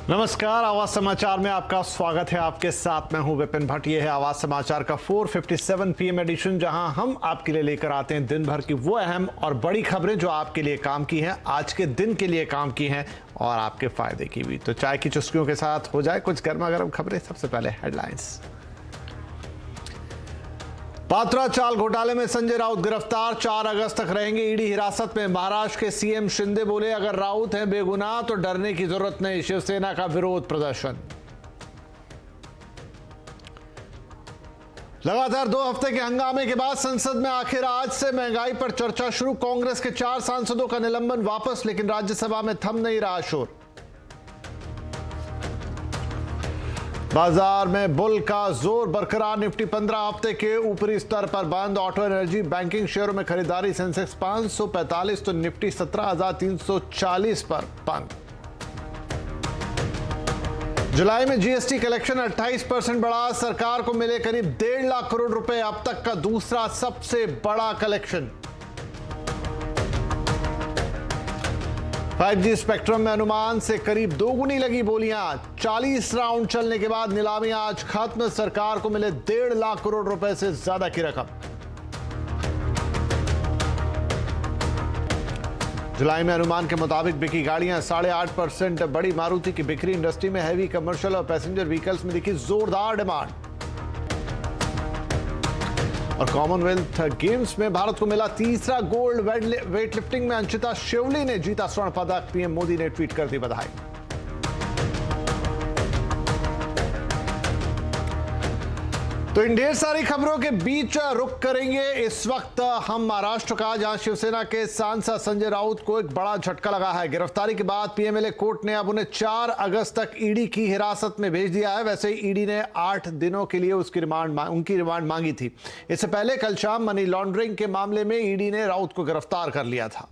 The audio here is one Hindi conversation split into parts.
नमस्कार, आवाज समाचार में आपका स्वागत है। आपके साथ मैं हूं विपिन भट्ट। ये है आवाज समाचार का 4:57 PM एडिशन, जहां हम आपके लिए लेकर आते हैं दिन भर की वो अहम और बड़ी खबरें जो आपके लिए काम की हैं, आज के दिन के लिए काम की हैं और आपके फायदे की भी। तो चाय की चुस्कियों के साथ हो जाए कुछ गर्मा गर्म खबरें। सबसे पहले हेडलाइंस। पात्रा चाल घोटाले में संजय राउत गिरफ्तार, 4 अगस्त तक रहेंगे ईडी हिरासत में। महाराष्ट्र के सीएम शिंदे बोले, अगर राउत हैं बेगुनाह तो डरने की जरूरत नहीं। शिवसेना का विरोध प्रदर्शन। लगातार 2 हफ्ते के हंगामे के बाद संसद में आखिर आज से महंगाई पर चर्चा शुरू। कांग्रेस के 4 सांसदों का निलंबन वापस, लेकिन राज्यसभा में थम नहीं रहा शोर। बाजार में बुल का जोर बरकरार, निफ्टी 15 हफ्ते के ऊपरी स्तर पर बंद। ऑटो, एनर्जी, बैंकिंग शेयरों में खरीदारी। सेंसेक्स 545 तो निफ्टी 17,340 पर बंद। जुलाई में जीएसटी कलेक्शन 28% बढ़ा, सरकार को मिले करीब 1.5 लाख करोड़ रुपए, अब तक का दूसरा सबसे बड़ा कलेक्शन। 5G स्पेक्ट्रम में अनुमान से करीब 2 गुनी लगी बोलियां। 40 राउंड चलने के बाद नीलामी आज खत्म, सरकार को मिले 1.5 लाख करोड़ रुपए से ज्यादा की रकम। जुलाई में अनुमान के मुताबिक बिकी गाड़ियां 8.5% बढ़ी। मारुति की बिक्री। इंडस्ट्री में हैवी कमर्शियल और पैसेंजर व्हीकल्स में दिखी जोरदार डिमांड। और कॉमनवेल्थ गेम्स में भारत को मिला तीसरा गोल्ड। वेट लिफ्टिंग में अंशिता शिवली ने जीता स्वर्ण पदक। पीएम मोदी ने ट्वीट कर दी बधाई। तो इन ढेर सारी खबरों के बीच रुक करेंगे इस वक्त हम महाराष्ट्र का, जहां शिवसेना के सांसद संजय राउत को एक बड़ा झटका लगा है। गिरफ्तारी के बाद पीएमएलए कोर्ट ने अब उन्हें 4 अगस्त तक ईडी की हिरासत में भेज दिया है। वैसे ही ईडी ने 8 दिनों के लिए उनकी रिमांड मांगी थी। इससे पहले कल शाम मनी लॉन्ड्रिंग के मामले में ईडी ने राउत को गिरफ्तार कर लिया था।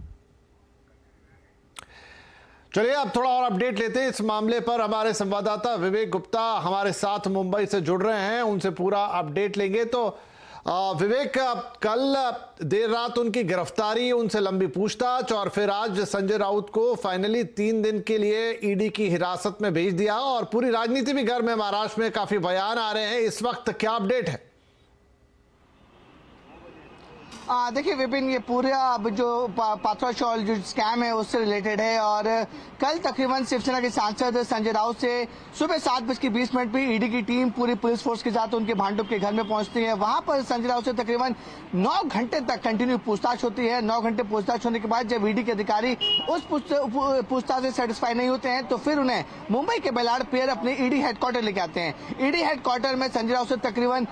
चलिए अब थोड़ा और अपडेट लेते हैं इस मामले पर। हमारे संवाददाता विवेक गुप्ता हमारे साथ मुंबई से जुड़ रहे हैं, उनसे पूरा अपडेट लेंगे। तो विवेक, कल देर रात उनकी गिरफ्तारी, उनसे लंबी पूछताछ और फिर आज संजय राउत को फाइनली 3 दिन के लिए ईडी की हिरासत में भेज दिया और पूरी राजनीति भी गर्म है। महाराष्ट्र में काफी बयान आ रहे हैं, इस वक्त क्या अपडेट है? देखिए विपिन, ये पूरा अब जो पात्रा चाल जो स्कैम है उससे रिलेटेड है। और कल तकरीबन शिवसेना के सांसद संजय राउत से सुबह 7:20 पे ईडी की टीम पूरी पुलिस फोर्स के साथ उनके भांडुप के घर में पहुंचती है। वहां पर संजय राउत से तकरीबन 9 घंटे तक कंटिन्यू पूछताछ होती है। 9 घंटे पूछताछ होने के बाद जब ईडी के अधिकारी उस पूछताछ से सेटिस्फाई नहीं होते हैं तो फिर उन्हें मुंबई के बेलाड पियर अपने ईडी हेडक्वार्टर लेके आते हैं। ईडी हेडक्वार्टर में संजय राउत से तकरीबन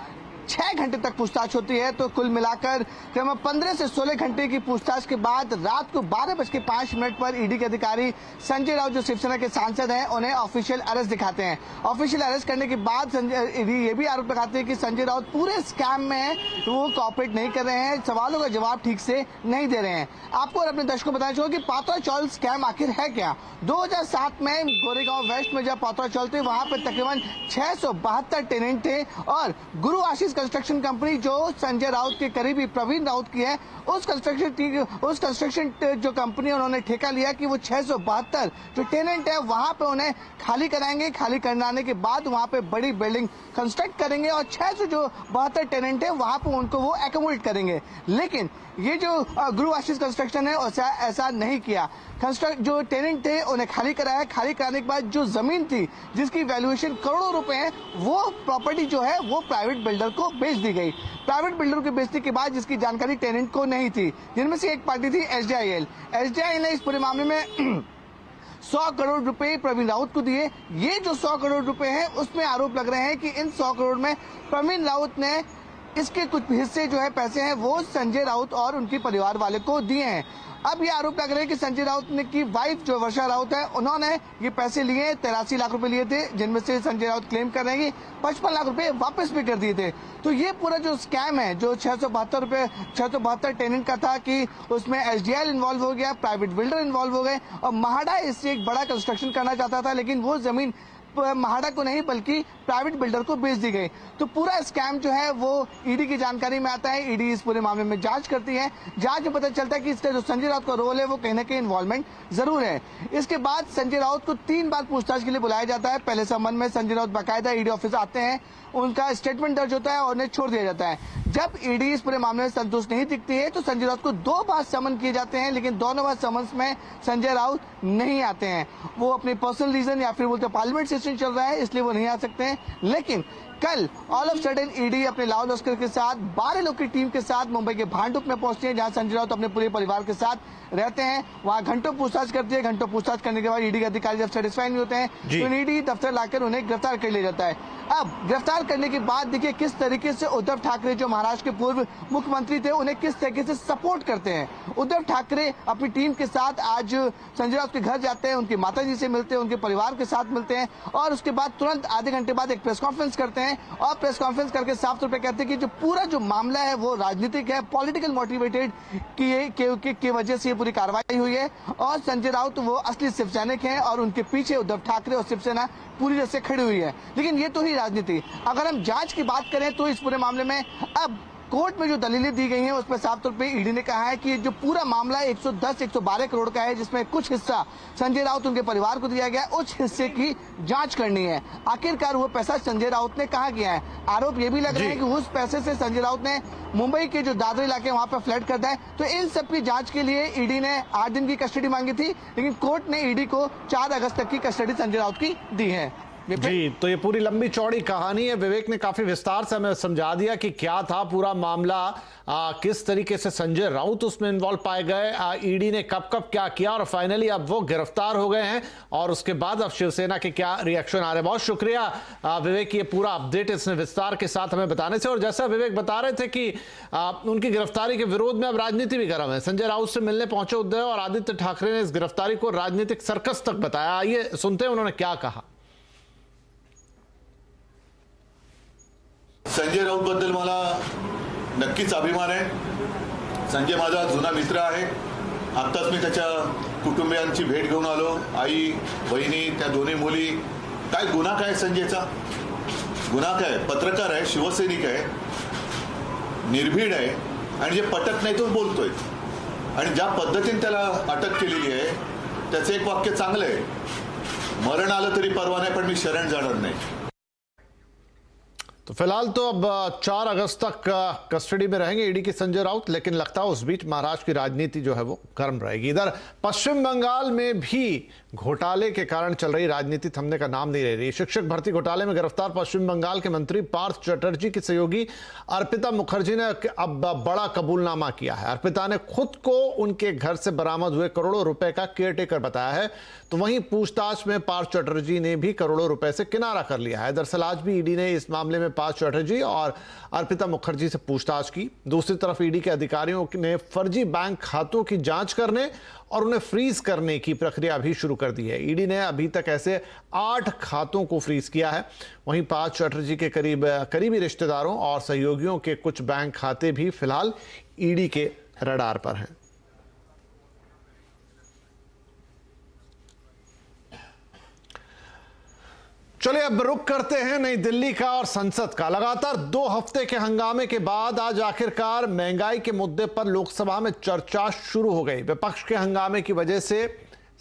6 घंटे तक पूछताछ होती है। तो कुल मिलाकर करीब 15 से 16 घंटे की पूछताछ के बाद रात को 12:05 पर ईडी के अधिकारी संजय राउत जो शिवसेना के सांसद हैं उन्हें ऑफिशियल अरेस्ट दिखाते हैं। ऑफिशियल अरेस्ट करने के बाद ईडी ये भी आरोप लगाते हैं कि संजय राउत पूरे स्कैम में वो कॉपरेट नहीं कर रहे हैं, सवालों का जवाब ठीक से नहीं दे रहे हैं। आपको और अपने दर्शकों को बताना चाहिए कि पात्रा चाल स्कैम आखिर है क्या। 2007 में गोरेगांव वेस्ट में जब पात्रा चाल थे वहां पर तकरीबन 672 टेनेंट थे और गुरु आशीष कंस्ट्रक्शन कंपनी जो संजय राउत के करीबी प्रवीण राउत की है, उस कंस्ट्रक्शन जो कंपनी उन्होंने ठेका लिया कि वो 672 जो टेनेंट है वहां पे उन्हें खाली कराएंगे। खाली कराने के बाद वहां पे बड़ी बिल्डिंग कंस्ट्रक्ट करेंगे और 672 टेनेंट है वहां पे उनको वो एकोमोडेट करेंगे। लेकिन ये जो गुरु आशीष कंस्ट्रक्शन है ऐसा नहीं किया। जो टेनेंट थे उन्हें खाली कराया। खाली कराने के बाद जो जमीन थी जिसकी वैल्यूएशन करोड़ों रुपए है, वो प्रॉपर्टी जो है वो प्राइवेट बिल्डर को बेच दी गई। प्राइवेट बिल्डर को बेचने के बाद जिसकी जानकारी टेनेंट को नहीं थी, जिनमें से एक पार्टी थी एसडीआईएल। एसडीआईएल ने इस पूरे मामले में 100 करोड़ रुपए प्रवीण राउत को दिए। ये जो 100 करोड़ रुपए हैं उसमें आरोप लग रहे हैं कि इन 100 करोड़ में प्रवीण राउत ने इसके कुछ हिस्से जो है पैसे हैं वो संजय राउत और उनके परिवार वाले को दिए हैं। अब ये आरोप लग रहे हैं कि संजय राउत ने की वाइफ जो वर्षा राउत है उन्होंने ये पैसे लिए, 83 लाख रुपए लिए थे, जिनमें से संजय राउत क्लेम कर रहे हैं कि 55 लाख रुपए वापस भी कर दिए थे। तो ये पूरा जो स्कैम है जो 672 टेनेंट का था कि उसमें एसडीआईएल इन्वॉल्व हो गया, प्राइवेट बिल्डर इन्वॉल्व हो गए और महाडा इससे एक बड़ा कंस्ट्रक्शन करना चाहता था, लेकिन वो जमीन म्हाडा को नहीं बल्कि प्राइवेट बिल्डर को बेच दी गई। तो पूरा स्कैम जो है वो ईडी की जानकारी में आता है। ईडी इस पूरे मामले में जांच करती है। जांच में पता चलता है कि इसका जो संजय राउत का रोल है वो कहीं ना कहीं इन्वॉल्वमेंट जरूर है। इसके बाद संजय राउत को 3 बार पूछताछ के लिए बुलाया जाता है। पहले संबंध में संजय राउत बाकायदा ईडी ऑफिस आते हैं, उनका स्टेटमेंट दर्ज होता है और उन्हें छोड़ दिया जाता है। जब ईडी इस पूरे मामले में संतुष्ट नहीं दिखती है तो संजय राउत को 2 बार समन किए जाते हैं, लेकिन दोनों बार समन्स में संजय राउत नहीं आते हैं। वो अपनी पर्सनल रीजन या फिर बोलते पार्लियामेंट सेशन चल रहा है इसलिए वो नहीं आ सकते हैं। लेकिन कल ऑल ऑफ सडन ईडी अपने लाहौल लश्कर के साथ 12 लोग की टीम के साथ मुंबई के भांडुप में पहुंचती है, जहां संजय राउत अपने पूरे परिवार के साथ रहते हैं। वहां घंटों पूछताछ करती है। घंटों पूछताछ करने के बाद ईडी के अधिकारी जब सेटिस्फाई नहीं होते हैं तो ईडी दफ्तर लाकर उन्हें गिरफ्तार कर लिया जाता है। अब गिरफ्तार करने के बाद देखिए किस तरीके से उद्धव ठाकरे जो महाराष्ट्र के पूर्व मुख्यमंत्री थे उन्हें किस तरीके से सपोर्ट करते हैं। उद्धव ठाकरे अपनी टीम के साथ आज संजय राउत के घर जाते हैं, उनकी माताजी से मिलते हैं, उनके परिवार के साथ मिलते हैं और उसके बाद तुरंत आधे घंटे बाद एक प्रेस कॉन्फ्रेंस करते हैं और प्रेस कॉन्फ्रेंस करके साफ तौर पर कहते हैं कि जो पूरा जो मामला है वो राजनीतिक है, पॉलिटिकल मोटिवेटेड की वजह से ये पूरी कार्रवाई हुई है और संजय राउत वो असली शिव सैनिक हैं और उनके पीछे उद्धव ठाकरे और शिवसेना पूरी तरह से खड़ी हुई है। लेकिन ये तो ही राजनीति। अगर हम जांच की बात करें तो इस पूरे मामले में अब कोर्ट में जो दलीलें दी गई हैं उस पर साफ तौर पे ईडी ने कहा है कि जो पूरा मामला 110-112 करोड़ का है, जिसमें कुछ हिस्सा संजय राउत उनके परिवार को दिया गया, उस हिस्से की जांच करनी है। आखिरकार वो पैसा संजय राउत ने कहाँ किया है। आरोप ये भी लग रहा है कि उस पैसे से संजय राउत ने मुंबई के जो दादर इलाके वहां पर फ्लैट करता है। तो इन सब की जांच के लिए ईडी ने 8 दिन की कस्टडी मांगी थी, लेकिन कोर्ट ने ईडी को 4 अगस्त तक की कस्टडी संजय राउत की दी है। जी, तो ये पूरी लंबी चौड़ी कहानी है। विवेक ने काफी विस्तार से हमें समझा दिया कि क्या था पूरा मामला, किस तरीके से संजय राउत उसमें इन्वॉल्व पाए गए, ईडी ने कब कब क्या किया और फाइनली अब वो गिरफ्तार हो गए हैं और उसके बाद अब शिवसेना के क्या रिएक्शन आ रहे हैं। बहुत शुक्रिया विवेक, ये पूरा अपडेट इसने विस्तार के साथ हमें बताने से। और जैसा विवेक बता रहे थे कि उनकी गिरफ्तारी के विरोध में अब राजनीति भी गर्म है। संजय राउत से मिलने पहुंचे उद्धव और आदित्य ठाकरे ने इस गिरफ्तारी को राजनीतिक सर्कस तक बताया। आइए सुनते हैं उन्होंने क्या कहा। संजय राऊत बद्दल मला नक्कीच अभिमान आहे। संजय माझा जुना मित्र आहे। आत्ताच मी त्याच्या कुटुंबियांची भेट घेऊन आलो, आई बहिणी त्या दोन्ही मुली। काय गुन्हा काय संजयचा? गुन्हा काय? पत्रकार आहे, शिवसैनिक आहे, निर्भीड आहे आणि जे पटत नाही तो बोलतोय आणि ज्या पद्धतीने त्याला अटक केलेली आहे त्याचं एक वाक्य चांगलं आहे, मरण आलं तरी परवा नाही पण मी शरण जाणार नाही। तो फिलहाल तो अब 4 अगस्त तक कस्टडी में रहेंगे ईडी के संजय राउत, लेकिन लगता है उस बीच महाराष्ट्र की राजनीति जो है वो गर्म रहेगी। इधर पश्चिम बंगाल में भी घोटाले के कारण चल रही राजनीति थमने का नाम नहीं ले रही। शिक्षक भर्ती घोटाले में गिरफ्तार पश्चिम बंगाल के मंत्री पार्थ चटर्जी की सहयोगी अर्पिता मुखर्जी ने अब बड़ा कबूलनामा किया है। अर्पिता ने खुद को उनके घर से बरामद हुए करोड़ों रुपए का केयरटेकर बताया है। तो वहीं पूछताछ में पार्थ चटर्जी ने भी करोड़ों रुपए से किनारा कर लिया है। दरअसल आज भी ईडी ने इस मामले में पार्थ चटर्जी और अर्पिता मुखर्जी से पूछताछ की। दूसरी तरफ ईडी के अधिकारियों ने फर्जी बैंक खातों की जांच करने और उन्हें फ्रीज करने की प्रक्रिया भी शुरू कर दी है। ईडी ने अभी तक ऐसे 8 खातों को फ्रीज किया है। वहीं पार्थ चटर्जी के करीबी रिश्तेदारों और सहयोगियों के कुछ बैंक खाते भी फिलहाल ईडी के रडार पर हैं। चलिए अब रुक करते हैं नई दिल्ली का और संसद का। लगातार 2 हफ्ते के हंगामे के बाद आज आखिरकार महंगाई के मुद्दे पर लोकसभा में चर्चा शुरू हो गई। विपक्ष के हंगामे की वजह से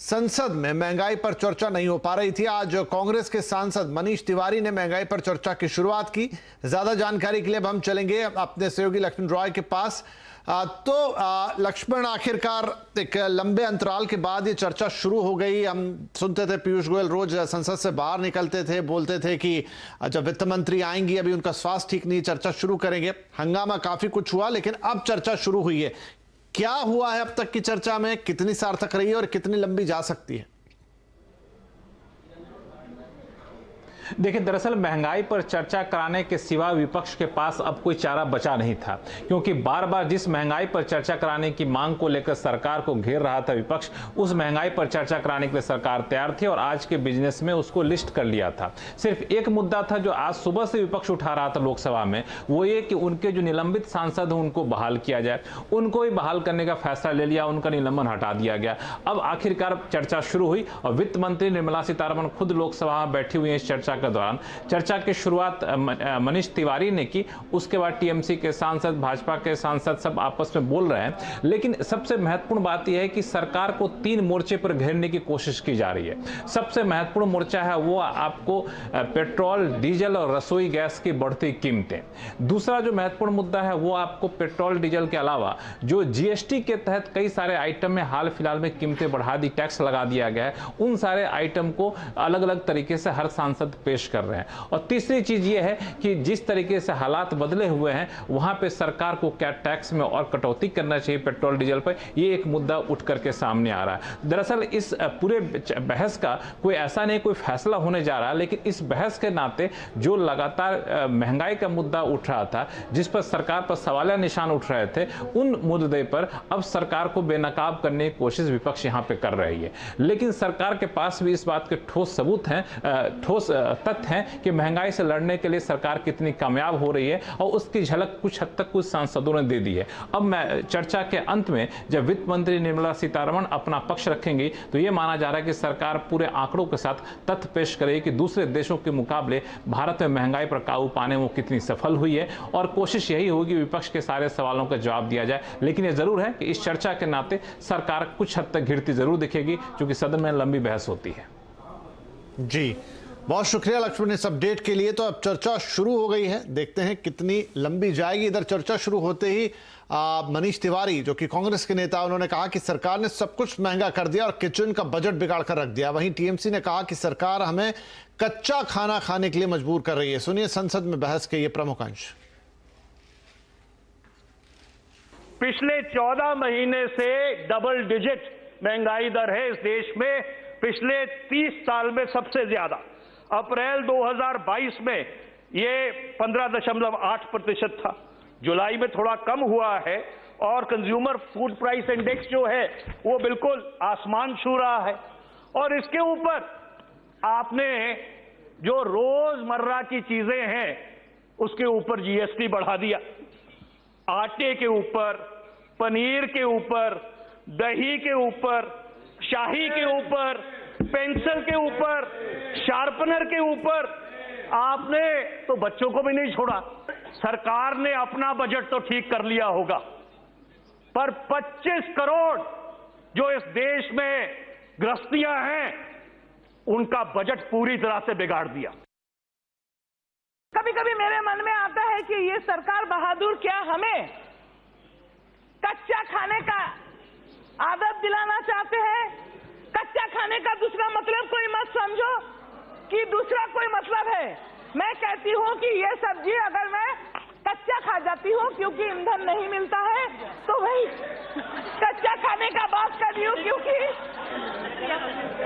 संसद में महंगाई पर चर्चा नहीं हो पा रही थी। आज कांग्रेस के सांसद मनीष तिवारी ने महंगाई पर चर्चा की शुरुआत की। ज्यादा जानकारी के लिए अब हम चलेंगे अपने सहयोगी लक्ष्मण रॉय के पास। लक्ष्मण, आखिरकार एक लंबे अंतराल के बाद ये चर्चा शुरू हो गई। हम सुनते थे पीयूष गोयल रोज संसद से बाहर निकलते थे, बोलते थे कि जब वित्त मंत्री आएंगी, अभी उनका स्वास्थ्य ठीक नहीं, चर्चा शुरू करेंगे। हंगामा काफी कुछ हुआ, लेकिन अब चर्चा शुरू हुई है। क्या हुआ है अब तक की चर्चा में? कितनी सार्थक रही है और कितनी लंबी जा सकती है? देखिए, दरअसल महंगाई पर चर्चा कराने के सिवा विपक्ष के पास अब कोई चारा बचा नहीं था, क्योंकि बार बार जिस महंगाई पर चर्चा कराने की मांग को लेकर सरकार को घेर रहा था विपक्ष, उस महंगाई पर चर्चा कराने के लिए सरकार तैयार थी और आज के बिजनेस में उसको लिस्ट कर लिया था। सिर्फ एक मुद्दा था जो आज सुबह से विपक्ष उठा रहा था लोकसभा में, वो ये कि उनके जो निलंबित सांसद हैं उनको बहाल किया जाए। उनको भी बहाल करने का फैसला ले लिया, उनका निलंबन हटा दिया गया। अब आखिरकार चर्चा शुरू हुई और वित्त मंत्री निर्मला सीतारमण खुद लोकसभा में बैठी हुई है। इस चर्चा के दौरान चर्चा की शुरुआत मनीष तिवारी ने की, उसके बाद टीएमसी के सांसद, भाजपा के सांसद सब आपस में बोल रहे हैं। लेकिन सबसे महत्वपूर्ण बात यह है कि सरकार को 3 मोर्चे पर घेरने की कोशिश की जा रही है। सबसे महत्वपूर्ण मोर्चा है वो आपको पेट्रोल, डीजल और रसोई गैस की बढ़ती कीमतें। दूसरा जो महत्वपूर्ण मुद्दा है वो आपको पेट्रोल, डीजल के अलावा जो जीएसटी के तहत कई सारे आइटम में हाल फिलहाल में कीमतें बढ़ा दी, टैक्स लगा दिया गया है, उन सारे आइटम को अलग अलग तरीके से हर सांसद पेश कर रहे हैं। और तीसरी चीज ये है कि जिस तरीके से हालात बदले हुए हैं वहां पे सरकार को क्या टैक्स में और कटौती करना चाहिए पेट्रोल डीजल पर, ये एक मुद्दा उठ करके सामने आ रहा है। दरअसल इस पूरे बहस का कोई ऐसा नहीं कोई फैसला होने जा रहा, लेकिन इस बहस के नाते जो लगातार महंगाई का मुद्दा उठ रहा था, जिस पर सरकार पर सवालिया निशान उठ रहे थे, उन मुद्दे पर अब सरकार को बेनकाब करने की कोशिश विपक्ष यहां पे कर रही है। लेकिन सरकार के पास भी इस बात के ठोस सबूत हैं, ठोस तथ्य हैं कि महंगाई से लड़ने के लिए सरकार कितनी कामयाब हो रही है और उसकी झलक कुछ हद तक कुछ सांसदों ने दे दी है। अब मैं चर्चा के अंत में जब वित्त मंत्री निर्मला सीतारमण अपना पक्ष रखेंगी तो यह माना जा रहा है कि सरकार पूरे आंकड़ों के साथ तथ्य पेश करेगी कि दूसरे देशों के मुकाबले भारत में महंगाई पर काबू पाने में वो कितनी सफल हुई है, और कोशिश यही होगी विपक्ष के सारे सवालों का जवाब दिया जाए। लेकिन यह जरूर है कि इस चर्चा के नाते सरकार कुछ हद तक घिरती जरूर दिखेगी, क्योंकि सदन में लंबी बहस होती है। जी, बहुत शुक्रिया लक्ष्मण इस अपडेट के लिए। तो अब चर्चा शुरू हो गई है, देखते हैं कितनी लंबी जाएगी। इधर चर्चा शुरू होते ही मनीष तिवारी जो कि कांग्रेस के नेता, उन्होंने कहा कि सरकार ने सब कुछ महंगा कर दिया और किचन का बजट बिगाड़ कर रख दिया। वहीं टीएमसी ने कहा कि सरकार हमें कच्चा खाना खाने के लिए मजबूर कर रही है। सुनिए संसद में बहस के ये प्रमुख अंश। पिछले 14 महीने से डबल डिजिट महंगाई दर है इस देश में, पिछले 30 साल में सबसे ज्यादा। अप्रैल 2022 में ये 15.8% था, जुलाई में थोड़ा कम हुआ है और कंज्यूमर फूड प्राइस इंडेक्स जो है वो बिल्कुल आसमान छू रहा है। और इसके ऊपर आपने जो रोजमर्रा की चीजें हैं उसके ऊपर जीएसटी बढ़ा दिया, आटे के ऊपर, पनीर के ऊपर, दही के ऊपर, शाही के ऊपर, पेंसिल के ऊपर, शार्पनर के ऊपर। आपने तो बच्चों को भी नहीं छोड़ा। सरकार ने अपना बजट तो ठीक कर लिया होगा, पर 25 करोड़ जो इस देश में गृहस्थियां हैं उनका बजट पूरी तरह से बिगाड़ दिया। कभी कभी मेरे मन में आता है कि ये सरकार बहादुर क्या हमें कच्चा खाने का आदत दिलाना चाहते हैं। कच्चा खाने का दूसरा मतलब कोई मत समझो कि दूसरा कोई मतलब है। मैं कहती हूं कि ये सब्जी अगर मैं कच्चा खा जाती हूं क्योंकि ईंधन नहीं मिलता है तो वही कच्चा खाने का बात कर रही हूं, क्योंकि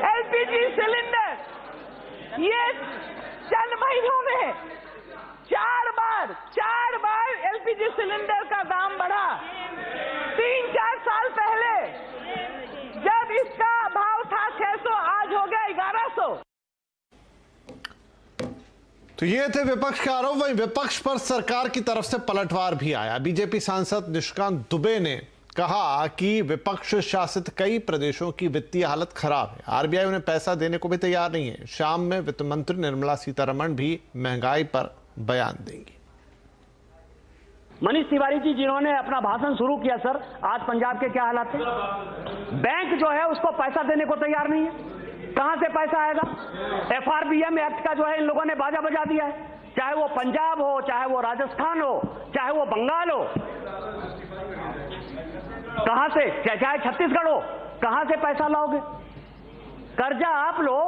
एलपीजी सिलेंडर ये चंद महीनों में 4 बार एलपीजी सिलेंडर का दाम बढ़ा। 3-4 साल पहले जब इसका भाव था 600, आज हो गया 1100। तो ये थे विपक्ष के आरोप। वहीं विपक्ष पर सरकार की तरफ से पलटवार भी आया। बीजेपी सांसद निशिकांत दुबे ने कहा कि विपक्ष शासित कई प्रदेशों की वित्तीय हालत खराब है, आरबीआई उन्हें पैसा देने को भी तैयार नहीं है। शाम में वित्त मंत्री निर्मला सीतारमण भी महंगाई पर बयान देंगी। मनीष तिवारी जी जिन्होंने अपना भाषण शुरू किया, सर आज पंजाब के क्या हालात है? बैंक जो है उसको पैसा देने को तैयार नहीं है। कहां से पैसा आएगा? एफआरबीएम एक्ट का जो है इन लोगों ने बाजा बजा दिया है, चाहे वो पंजाब हो, चाहे वो राजस्थान हो, चाहे वो बंगाल हो। कहां से, चाहे छत्तीसगढ़ हो, कहां से पैसा लाओगे? कर्जा आप लो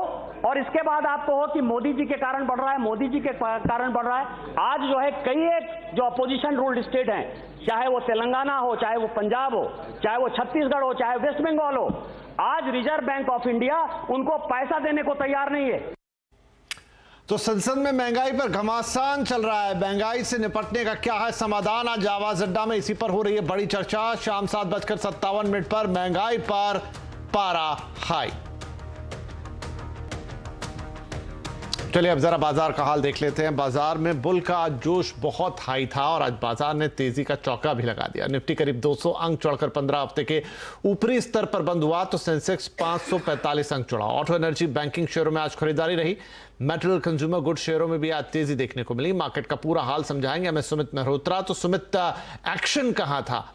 और इसके बाद आप कहो कि मोदी जी के कारण बढ़ रहा है, मोदी जी के कारण बढ़ रहा है। आज जो है कई एक जो अपोजिशन रूल्ड स्टेट हैं, चाहे वो तेलंगाना हो, चाहे वो पंजाब हो, चाहे वो छत्तीसगढ़ हो, चाहे वेस्ट बंगाल हो, आज रिजर्व बैंक ऑफ इंडिया उनको पैसा देने को तैयार नहीं है। तो संसद में महंगाई पर घमासान चल रहा है। महंगाई से निपटने का क्या है समाधान? आज आवाज अड्डा में इसी पर हो रही है बड़ी चर्चा। शाम 7:57 पर महंगाई पर पारा हाई। चलिए अब जरा बाजार का हाल देख लेते हैं। बाजार में बुल का आज जोश बहुत हाई था और आज बाजार ने तेजी का चौका भी लगा दिया। निफ्टी करीब 200 अंक चढ़कर 15 हफ्ते के ऊपरी स्तर पर बंद हुआ तो सेंसेक्स 545 अंक चढ़ा। ऑटो एनर्जी बैंकिंग शेयरों में आज खरीदारी रही। मेटल कंज्यूमर गुड शेयरों में भी आज तेजी देखने को मिली। मार्केट का पूरा हाल समझाएंगे हमें सुमित मेहरोत्रा। तो सुमित, एक्शन कहां था?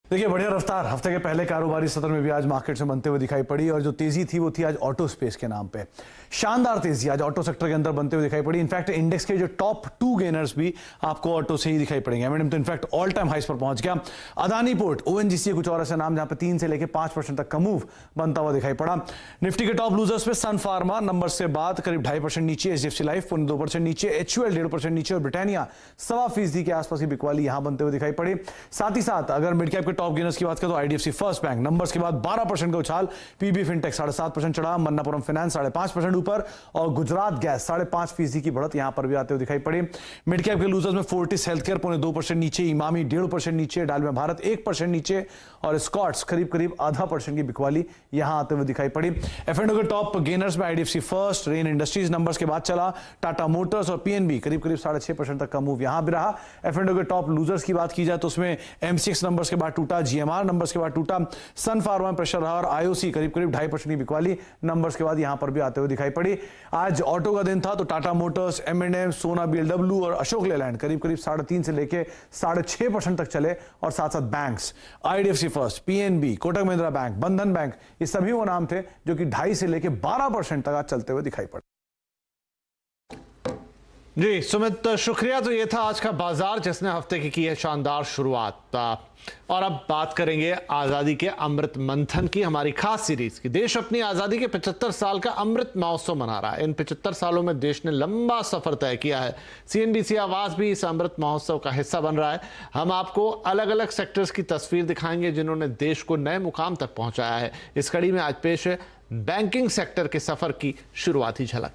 देखिए, बढ़िया रफ्तार हफ्ते के पहले कारोबारी सत्र में भी आज मार्केट से बनते हुए दिखाई पड़ी और जो तेजी थी वो थी आज ऑटो स्पेस के नाम पे। शानदार तेजी आज ऑटो सेक्टर के अंदर बनते हुए दिखाई पड़ी। इनफैक्ट इंडेक्स के जो टॉप 2 गेनर्स भी आपको ऑटो से ही दिखाई पड़ेंगे। एमएनएम तो इनफैक्ट ऑल टाइम हाइस पर पहुंच गया। अदानी पोर्ट, ओएनजीसी, कुछ और ऐसे नाम जहां पे 3 से लेकर 5% तक का मूव बनता हुआ दिखाई पड़ा। निफ्टी के टॉप लूजर्स में सन फार्मा नंबर से बाद करीब 2.5% नीचे, एचडीएफसी लाइफ 2% नीचे, एचयूएल 1.5% नीचे और ब्रिटानिया 1.25% के आसपास की बिकवाली यहां बनते हुए दिखाई पड़ी। साथ ही साथ अगर मिड कैप के टॉप गेनर्स की बात करें तो आईडीएफसी फर्स्ट बैंक नंबर्स के बाद 12% का उछाल, पीबी फिनटेक 7.5% चढ़ा, मन्नापुरम फाइनेंस 5.5% ऊपर और गुजरात गैस 5.5% की बढ़त यहां पर भी आते हुए दिखाई पड़ी। मिड कैप के लूजर्स में फोर्टिस हेल्थकेयर 2% नीचे, इमामी 1.5% नीचे, डालमिया भारत 1% नीचे और स्कॉट्स करीब 0.5% की बिकवाली यहां आते हुए दिखाई पड़ी। एफ&ओ के टॉप गेनर्स में IDFC first, rain industries numbers के बाद चला, टाटा मोटर्स और पीएनबी करीब 6.5% तक का मूव यहां भी रहा। एफ&ओ के टॉप लूजर्स की बात की जाए तो उसमें एमसीएक्स नंबर्स के बाद टूटा, जीएमआर नंबर्स के बाद टूटा, सन फार्मा में प्रेशर रहा और आईओसी करीब 2.5% की बिकवाली नंबर्स के बाद यहां पर भी आते हुए दिखाई पड़ी। आज ऑटो का दिन था तो टाटा मोटर्स, एमएनएम, सोना बीएलडब्ल्यू और अशोक लेलैंड करीब 3.5 से लेके 6.5% तक चले और साथ साथ banks, IDFC first, PNB, Kotak Mahindra bank, बंधन बैंक, ये सभी वो नाम थे जो कि 2.5 से लेके 12% तक आज चलते हुए दिखाई पड़े। जी सुमित, शुक्रिया। तो ये था आज का बाजार जिसने हफ्ते की है शानदार शुरुआत। और अब बात करेंगे आजादी के अमृत मंथन की, हमारी खास सीरीज की। देश अपनी आजादी के 75 साल का अमृत महोत्सव मना रहा है। इन 75 सालों में देश ने लंबा सफर तय किया है। सीएनबीसी आवाज भी इस अमृत महोत्सव का हिस्सा बन रहा है। हम आपको अलग अलग सेक्टर्स की तस्वीर दिखाएंगे जिन्होंने देश को नए मुकाम तक पहुंचाया है। इस कड़ी में आज पेश है बैंकिंग सेक्टर के सफर की शुरुआती झलक।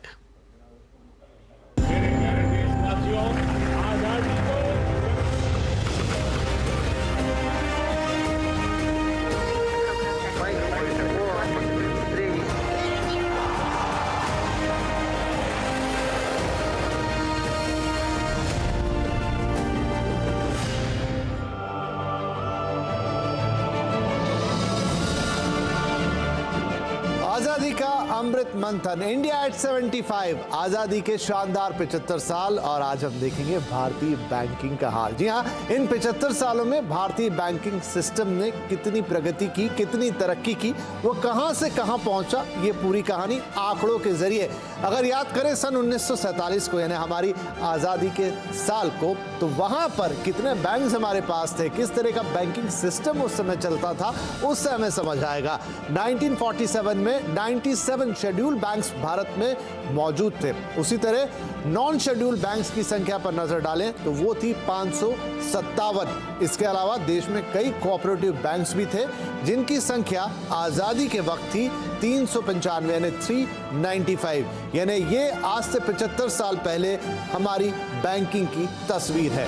आजादी का अमृत मंथन, इंडिया एट 75, आजादी के शानदार 75 साल। और आज हम देखेंगे भारतीय बैंकिंग का हाल। जी हाँ, इन 75 सालों में भारतीय बैंकिंग सिस्टम ने कितनी प्रगति की, कितनी तरक्की की, वो कहां से कहां पहुंचा, ये पूरी कहानी आंकड़ों के जरिए अगर याद करें सन 1947 को, यानी हमारी आजादी के साल को, तो वहां पर कितने बैंक हमारे पास थे, किस तरह का बैंकिंग सिस्टम उस समय चलता था, उससे हमें समझ आएगा। 1947 में 97 शेड्यूल बैंक्स भारत में मौजूद थे। उसी तरह नॉन शेड्यूल बैंक्स की संख्या पर नजर डालें तो वो थी 557। इसके अलावा देश में कई कोऑपरेटिव बैंक्स भी थे जिनकी संख्या आजादी के वक्त थी 395, यानी 395। यानी ये आज से 75 साल पहले हमारी बैंकिंग की तस्वीर है।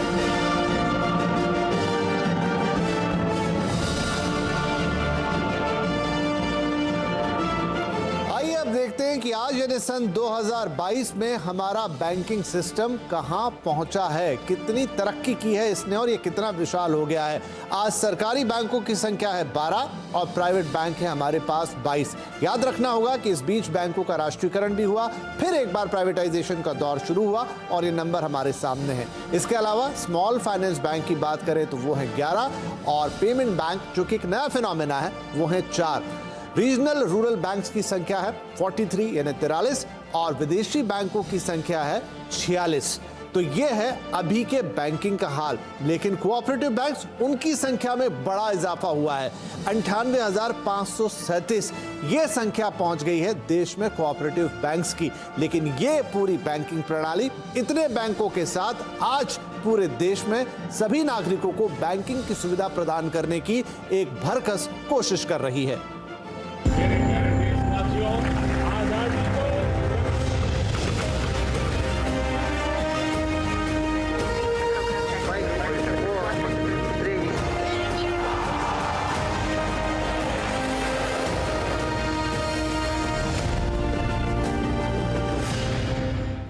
देखते हैं कि आज यानी सन 2022 में हमारा बैंकिंग सिस्टम कहां पहुंचा है, कितनी तरक्की की है इसने और ये कितना विशाल हो गया है। आज सरकारी बैंकों की संख्या है 12 और प्राइवेट बैंक है हमारे पास 22। याद रखना होगा कि इस बीच बैंकों का राष्ट्रीयकरण भी हुआ, फिर एक बार प्राइवेटाइजेशन का दौर शुरू हुआ और ये नंबर हमारे सामने है। इसके अलावा स्मॉल फाइनेंस बैंक की बात करें तो वो है 11 और पेमेंट बैंक जो कि एक नया फिनोमेना है वो है 4। रीजनल रूरल बैंक्स की संख्या है 43 यानी 43 और विदेशी बैंकों की संख्या है 46। तो ये है अभी के बैंकिंग का हाल। लेकिन कोऑपरेटिव बैंक्स, उनकी संख्या में बड़ा इजाफा हुआ है। 98,537 ये संख्या पहुंच गई है देश में कोऑपरेटिव बैंक्स की। लेकिन ये पूरी बैंकिंग प्रणाली इतने बैंकों के साथ आज पूरे देश में सभी नागरिकों को बैंकिंग की सुविधा प्रदान करने की एक भरकस कोशिश कर रही है।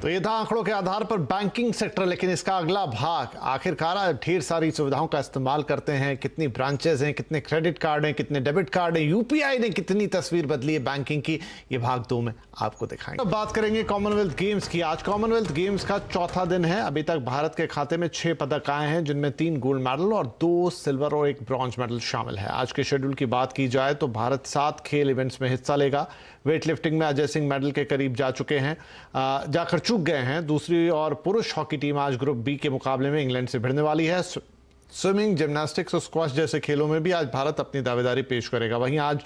तो ये था आंकड़ों के आधार पर बैंकिंग सेक्टर, लेकिन इसका अगला भाग आखिरकार ढेर सारी सुविधाओं का इस्तेमाल करते हैं, कितनी ब्रांचेस हैं, कितने क्रेडिट कार्ड हैं, कितने डेबिट कार्ड हैं, यूपीआई ने कितनी तस्वीर बदली है बैंकिंग की, ये भाग 2 में आपको दिखाएंगे। अब बात करेंगे कॉमनवेल्थ गेम्स की। आज कॉमनवेल्थ गेम्स का चौथा दिन है। अभी तक भारत के खाते में 6 पदक आए हैं, जिनमें 3 गोल्ड मेडल और 2 सिल्वर और 1 ब्रॉन्ज मेडल शामिल है। आज के शेड्यूल की बात की जाए तो भारत 7 खेल इवेंट्स में हिस्सा लेगा। वेट लिफ्टिंग में अजय सिंह मेडल के करीब जाकर चूक गए हैं। दूसरी और पुरुष हॉकी टीम आज ग्रुप बी के मुकाबले में इंग्लैंड से भिड़ने वाली है। स्विमिंग, जिम्नास्टिक्स और स्क्वॉश जैसे खेलों में भी आज भारत अपनी दावेदारी पेश करेगा। वहीं आज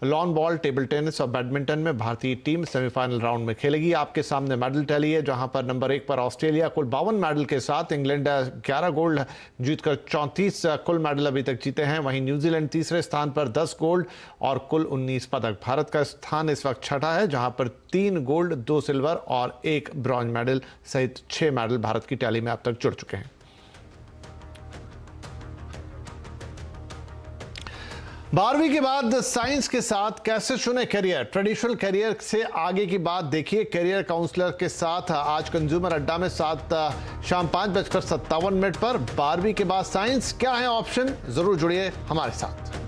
लॉन बॉल, टेबल टेनिस और बैडमिंटन में भारतीय टीम सेमीफाइनल राउंड में खेलेगी। आपके सामने मेडल टैली है, जहां पर नंबर 1 पर ऑस्ट्रेलिया कुल 52 मेडल के साथ, इंग्लैंड 11 गोल्ड जीतकर 34 कुल मेडल अभी तक जीते हैं। वहीं न्यूजीलैंड तीसरे स्थान पर 10 गोल्ड और कुल 19 पदक। भारत का स्थान इस वक्त छठा है, जहां पर 3 गोल्ड, 2 सिल्वर और 1 ब्रॉन्ज मेडल सहित 6 मेडल भारत की टैली में अब तक जुड़ चुके हैं। बारहवीं के बाद साइंस के साथ कैसे चुने करियर? ट्रेडिशनल करियर से आगे की बात देखिए करियर काउंसलर के साथ आज कंज्यूमर अड्डा में शाम 5:57 पर 12वीं के बाद साइंस क्या है ऑप्शन, जरूर जुड़िए हमारे साथ।